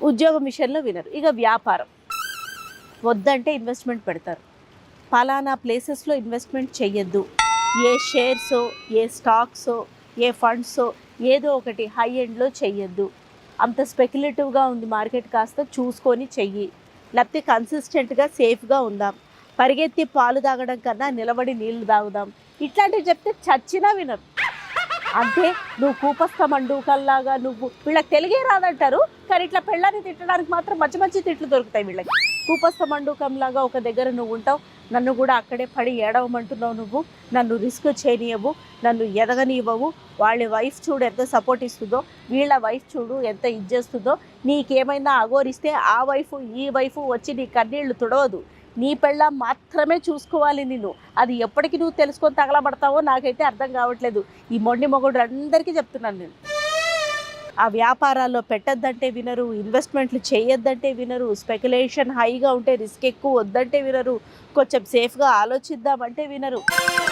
ఉద్యోగం విషయంలో వినరు. ఇక వ్యాపారం వద్దంటే ఇన్వెస్ట్మెంట్ పెడతారు. పలానా ప్లేసెస్లో ఇన్వెస్ట్మెంట్ చెయ్యొద్దు, ఏ షేర్సో ఏ స్టాక్సో ఏ ఫండ్సో ఏదో ఒకటి హై ఎండ్లో చెయ్యొద్దు, అంత స్పెక్యులేటివ్గా ఉంది మార్కెట్, కాస్త చూసుకొని చెయ్యి, లేకపోతే కన్సిస్టెంట్గా సేఫ్గా ఉందాం, పరిగెత్తి పాలు తాగడం కన్నా నిలబడి నీళ్లు తాగుదాం, ఇట్లాంటివి చెప్తే చచ్చినా వినరు. అంతే, నువ్వు కూపస్థ మండూకల్లాగా నువ్వు, వీళ్ళకి తెలుగే రాదంటారు కానీ ఇట్లా పెళ్ళాన్ని తిట్టడానికి మాత్రం మంచి మంచి తిట్లు దొరుకుతాయి వీళ్ళకి. కూపస్థ మండూకంలాగా ఒక దగ్గర నువ్వు ఉంటావు, నన్ను కూడా అక్కడే పడి ఏడవమంటున్నావు, నువ్వు నన్ను రిస్క్ చేయనివ్వవు, నన్ను ఎదగనివ్వవు, వాళ్ళ వైఫ్ చూడు ఎంత సపోర్ట్ ఇస్తుందో, వీళ్ళ వైఫ్ చూడు ఎంత ఇచ్చేస్తుందో, నీకేమైనా అగోరిస్తే ఆ వైఫ్ ఈ వైఫ్ వచ్చి నీ కన్నీళ్లు తుడవదు, నీ పెళ్ళాం మాత్రమే చూసుకోవాలి నిన్ను, అది ఎప్పటికీ నువ్వు తెలుసుకొని తగలబడతావో నాకైతే అర్థం కావట్లేదు. ఈ మొండి మొగుడు అందరికీ చెప్తున్నాను నేను. ఆ వ్యాపారాల్లో పెట్టద్దంటే వినరు, ఇన్వెస్ట్మెంట్లు చేయొద్దంటే వినరు, స్పెక్యులేషన్ హైగా ఉంటే రిస్క్ ఎక్కువ వద్దంటే వినరు, కొంచెం సేఫ్గా ఆలోచిద్దామంటే వినరు.